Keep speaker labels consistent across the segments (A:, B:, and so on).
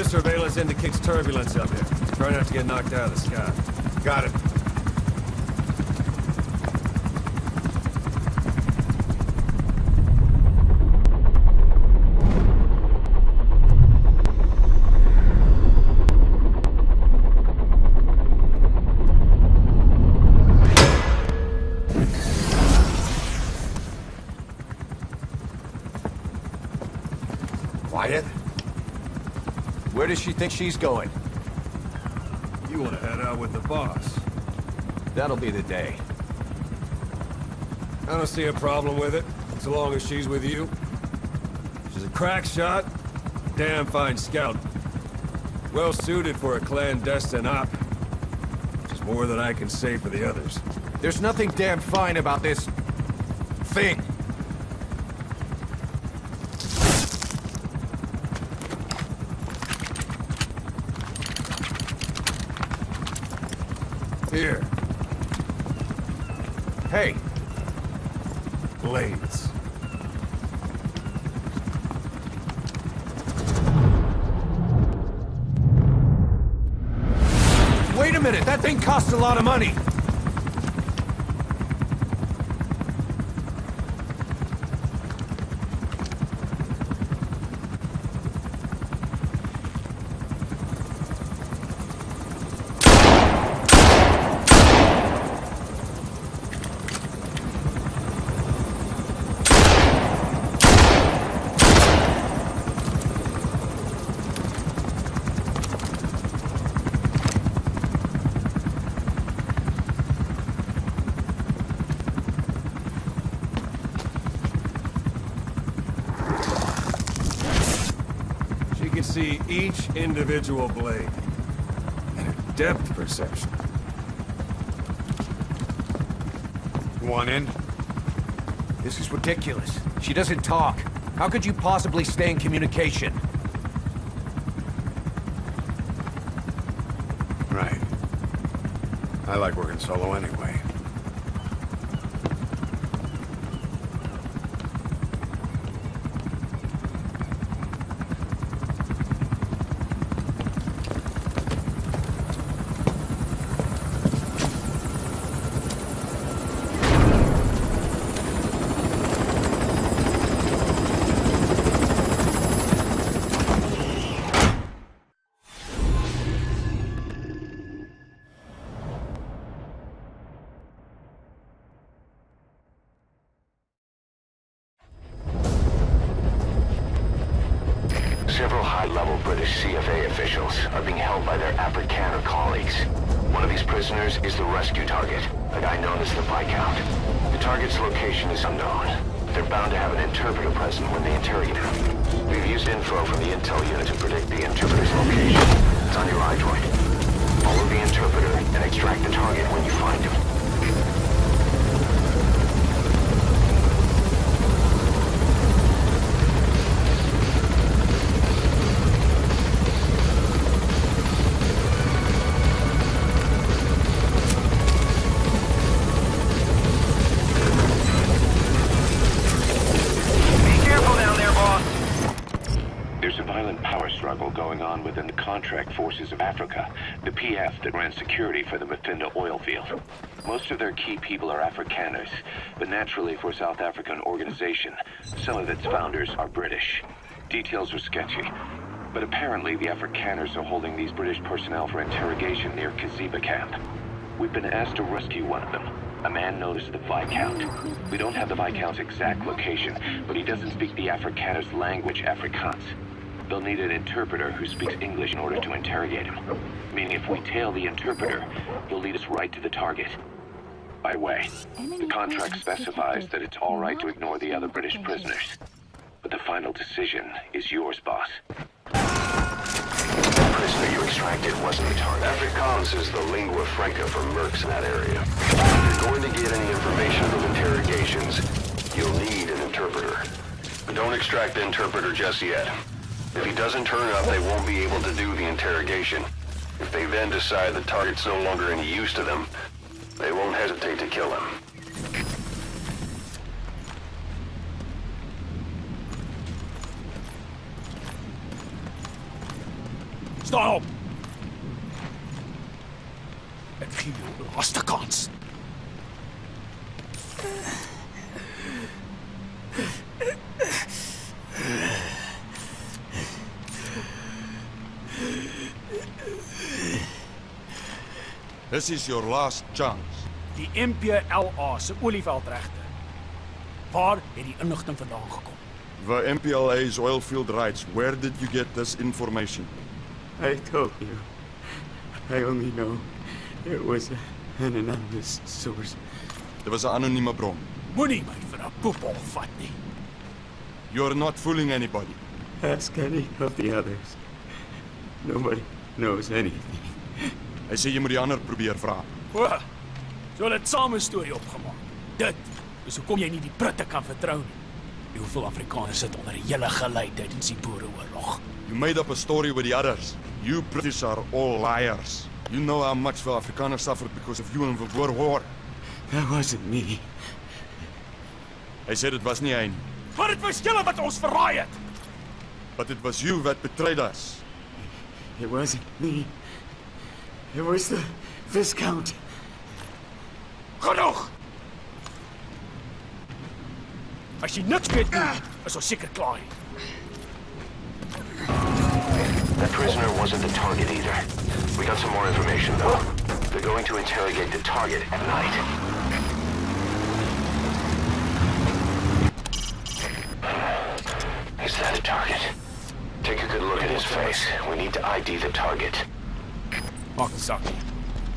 A: Other surveillance indicates turbulence up here. Try not to get knocked out of the sky.
B: Got it.
C: Quiet. Where does she think she's going?
A: You want to head out with the boss?
C: That'll be the day.
A: I don't see a problem with it, so long as she's with you. She's a crack shot, damn fine scout. Well suited for a clandestine op. Which is more than I can say for the others.
C: There's nothing damn fine about this... thing.
A: Here.
C: Hey.
A: Blades.
C: Wait a minute, that thing costs a lot of money.
A: See each individual blade and her depth perception.
B: One in?
C: This is ridiculous. She doesn't talk. How could you possibly stay in communication?
B: Right. I like working solo anyway.
D: Several high-level British CFA officials are being held by their Afrikaner colleagues. One of these prisoners is the rescue target, a guy known as the Viscount. The target's location is unknown, but they're bound to have an interpreter present when they interrogate him. We've used info from the intel unit to predict the interpreter's location. It's on your iDroid. Follow the interpreter and extract the target when you find him.
E: Going on within the Contract Forces of Africa, the PF that ran security for the Mafinda oil field. Most of their key people are Afrikaners, but naturally for a South African organization, some of its founders are British. Details are sketchy, but apparently the Afrikaners are holding these British personnel for interrogation near Kaziba camp. We've been asked to rescue one of them, a man known as the Viscount. We don't have the Viscount's exact location, but he doesn't speak the Afrikaners' language, Afrikaans. They'll need an interpreter who speaks English in order to interrogate him. Meaning if we tail the interpreter, he'll lead us right to the target. By the way, the contract specifies that it's all right to ignore the other British prisoners. But the final decision is yours, boss.
D: The prisoner you extracted wasn't the target. Afrikaans is the lingua franca for mercs in that area. If you're going to get any information from interrogations, you'll need an interpreter. But don't extract the interpreter just yet. If he doesn't turn up, they won't be able to do the interrogation. If they then decide the target's no longer any use to them, they won't hesitate to kill him.
F: Staan op! Ek gee jou 'n laaste kans.
G: This is your last chance.
F: Die MPLA se olieveldregte. Waar het die inligting vandaan gekom?
G: The MPLA's oil field rights. Where did you get this information?
H: I told you. I only know it was an anonymous source.
G: Dit was 'n anonieme bron.
F: Moenie my vir 'n poepel vat nie.
G: You're not fooling anybody.
H: Ask any of the others. Nobody knows anything.
G: Hy sê jy moet die ander probeer vra.
F: O, so hulle het saam 'n storie opgemaak. Dit is hoekom jy nie die Britte kan vertrou nie. Hoeveel Afrikaners sit onder 'n hele gelei tydens die Boereoorlog.
G: You made up a story with the others. You British are all liars. You know how much the Afrikaners suffered because of you in the Boer War.
H: That wasn't me.
G: Hy sê dit was nie hy nie.
F: Maar dit was julle wat ons verraai het.
G: But it was you that betrayed us.
H: It wasn't me. It was the Viscount.
F: Genoeg! As jy niks weet nie, is ons seker klaar hier.
D: That prisoner wasn't the target either. We got some more information, though. They're going to interrogate the target at night. Is that a target? Take a good look at his face. We need to ID the target.
F: Maak die sak nie.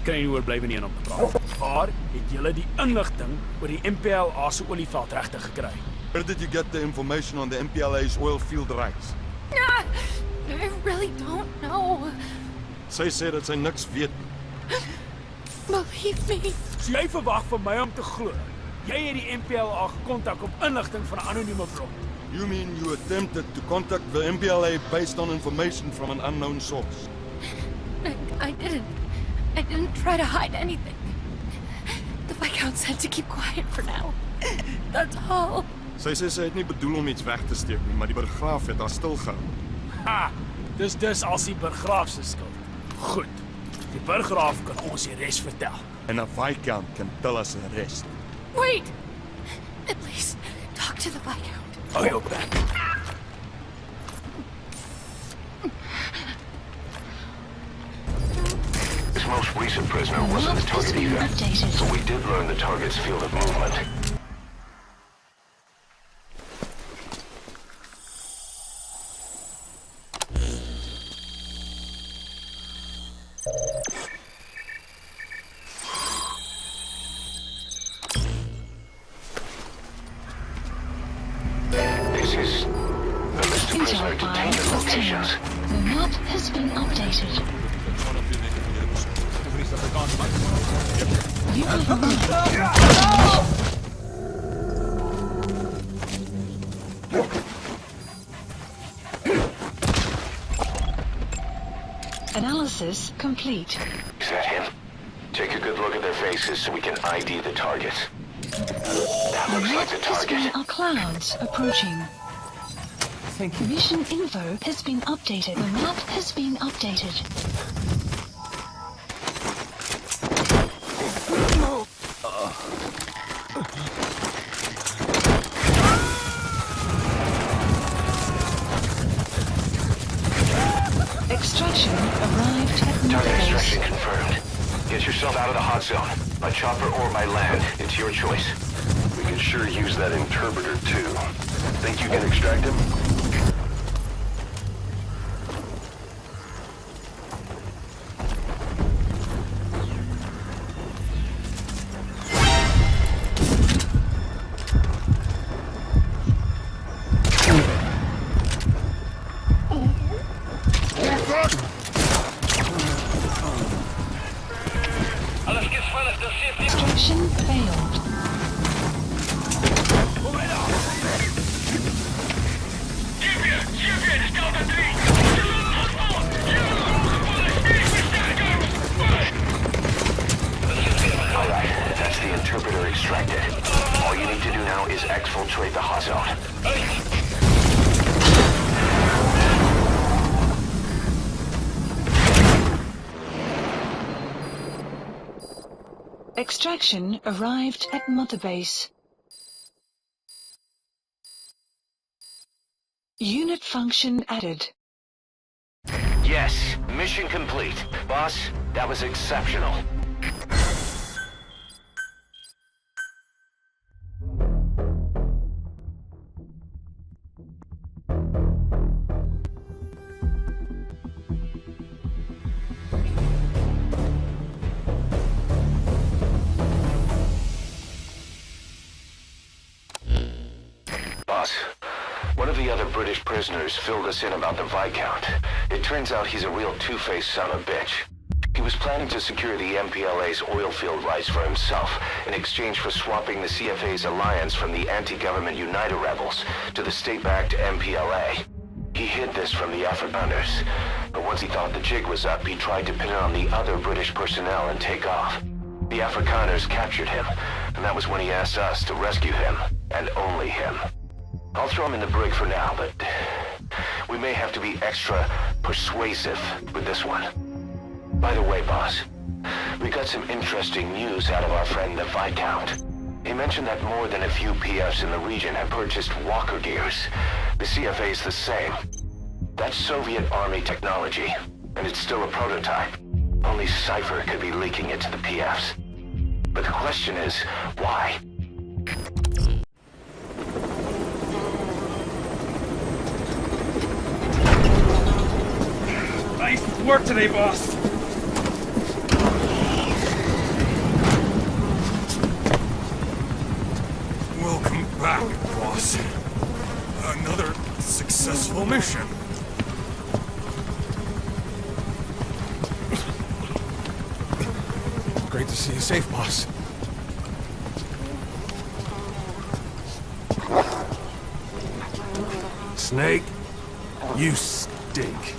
F: Kan jy nie oorblywe nie en om te praat. Waar het julle die inligting oor die MPLA se olieveldregte gekry?
G: Where did you get the information on the MPLA's oil field rights?
I: I really don't know.
G: Sy sê dat sy niks weet.
I: Believe me.
F: So jy verwag van my om te glo. Jy het die MPLA gekontak op inligting van 'n anonieme bron.
G: You mean you attempted to contact the MPLA based on information from an unknown source?
I: I didn't. I didn't try to hide anything. The Viscount said to keep quiet for now. That's all.
G: Sy sê sy het nie bedoel om iets weg te steek nie, maar die burggraaf het haar stilgehou.
F: Ha! Dis as die burggraaf se skuld. Goed. Die burggraaf kan ons die res vertel.
G: And a Viscount can tell us the rest.
I: Wait. At least talk to the Viscount.
F: Hou jou bek.
D: This most recent prisoner wasn't the target either. So we did learn the target's field of movement. This is a list of prisoner detainment locations.
J: The map has been updated. You have Analysis complete.
D: Is that him? Take a good look at their faces so we can ID the target. That
J: The
D: looks
J: map
D: like the
J: has been
D: target.
J: clouds approaching.
C: Thank you.
J: Mission info has been updated. The map has been updated. Extraction arrived at
D: Target
J: North
D: extraction
J: Base.
D: confirmed. Get yourself out of the hot zone. By chopper or by land, it's your choice. We could sure use that interpreter too. Think you can extract him?
J: Extraction failed.
D: Alright, that's the interpreter extracted. All you need to do now is exfiltrate the hot zone.
J: Extraction arrived at Mother Base. Unit function added.
D: Yes, mission complete. Boss, that was exceptional. Boss, one of the other British prisoners filled us in about the Viscount. It turns out he's a real two-faced son of a bitch. He was planning to secure the MPLA's oil field rights for himself in exchange for swapping the CFA's alliance from the anti-government United rebels to the state-backed MPLA. He hid this from the Afrikaners, but once he thought the jig was up, he tried to pin it on the other British personnel and take off. The Afrikaners captured him, and that was when he asked us to rescue him, and only him. I'll throw him in the brig for now, but we may have to be extra persuasive with this one. By the way, boss, we got some interesting news out of our friend the Viscount. He mentioned that more than a few PFs in the region have purchased walker gears. The CFA's the same. That's Soviet Army technology, and it's still a prototype. Only Cypher could be leaking it to the PFs. But the question is, why?
F: Nice work today, boss.
A: Welcome back, boss. Another successful mission.
C: Great to see you safe, boss.
A: Snake, you stink.